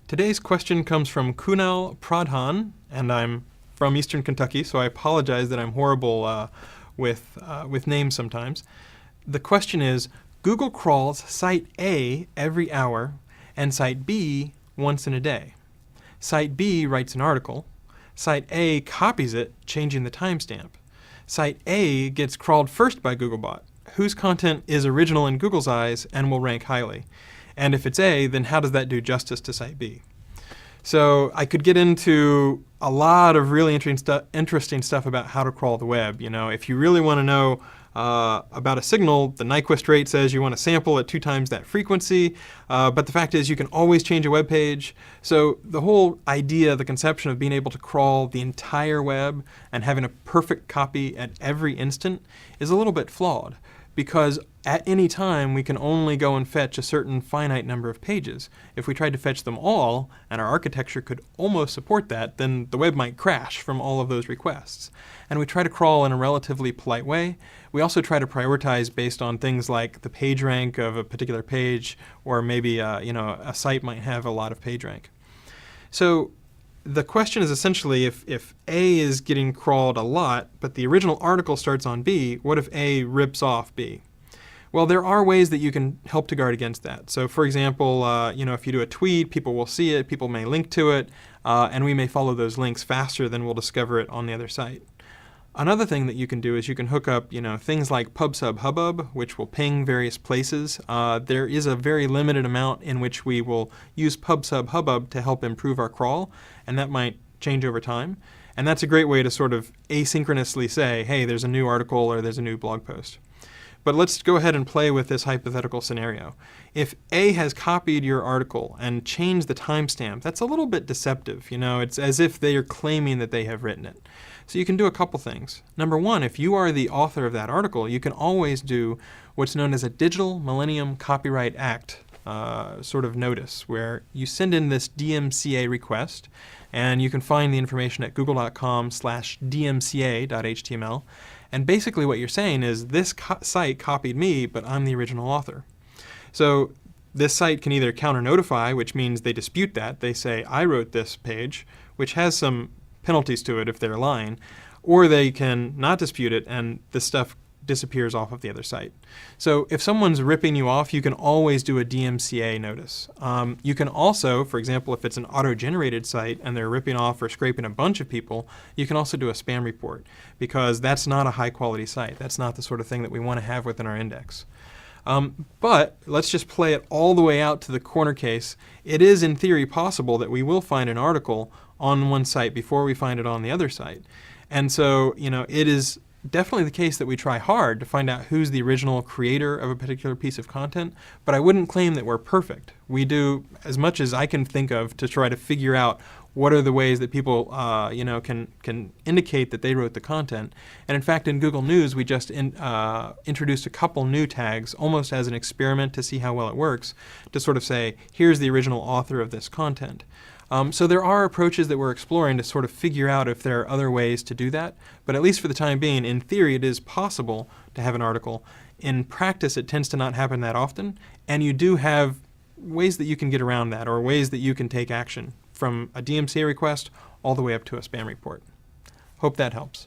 Today's question comes from Kunal Pradhan, and I'm from Eastern Kentucky, so I apologize that I'm horrible with names sometimes. The question is, Google crawls site A every hour and site B once in a day. Site B writes an article. Site A copies it, changing the timestamp. Site A gets crawled first by Googlebot, whose content is original in Google's eyes and will rank highly. And if it's A, then how does that do justice to site B? So I could get into a lot of really interesting stuff about how to crawl the web. You know, if you really want to know about a signal, the Nyquist rate says you want to sample at 2 times that frequency, but the fact is you can always change a web page. So the whole idea, the conception of being able to crawl the entire web and having a perfect copy at every instant is a little bit flawed, because at any time we can only go and fetch a certain finite number of pages. If we tried to fetch them all, and our architecture could almost support that, then the web might crash from all of those requests. And we try to crawl in a relatively polite way. We also try to prioritize based on things like the page rank of a particular page, or maybe a site might have a lot of page rank. So the question is essentially, if A is getting crawled a lot, but the original article starts on B, what if A rips off B? Well, there are ways that you can help to guard against that. So for example, if you do a tweet, people will see it, people may link to it, and we may follow those links faster than we'll discover it on the other site. Another thing that you can do is you can hook up things like PubSub which will ping various places. There is a very limited amount in which we will use PubSub to help improve our crawl, and that might change over time. And that's a great way to sort of asynchronously say, hey, there's a new article or there's a new blog post. But let's go ahead and play with this hypothetical scenario. If A has copied your article and changed the timestamp, that's a little bit deceptive. It's as if they are claiming that they have written it. So you can do a couple things. Number one, if you are the author of that article, you can always do what's known as a Digital Millennium Copyright Act sort of notice, where you send in this DMCA request, and you can find the information at google.com/dmca.html. And basically what you're saying is, this site copied me, but I'm the original author. So this site can either counter-notify, which means they dispute that. They say, I wrote this page, which has some penalties to it if they're lying, or they can not dispute it and the stuff disappears off of the other site. So if someone's ripping you off, you can always do a DMCA notice. You can also, for example, if it's an auto-generated site and they're ripping off or scraping a bunch of people, you can also do a spam report, because that's not a high-quality site. That's not the sort of thing that we want to have within our index. But let's just play it all the way out to the corner case. It is in theory possible that we will find an article on one site before we find it on the other site. And so, it is definitely the case that we try hard to find out who's the original creator of a particular piece of content, but I wouldn't claim that we're perfect. We do as much as I can think of to try to figure out what are the ways that people can indicate that they wrote the content. And in fact, in Google News, we just introduced a couple new tags almost as an experiment to see how well it works, to sort of say, here's the original author of this content. So there are approaches that we're exploring to sort of figure out if there are other ways to do that, but at least for the time being, in theory, it is possible to have an article. In practice, it tends to not happen that often, and you do have ways that you can get around that, or ways that you can take action, from a DMCA request all the way up to a spam report. Hope that helps.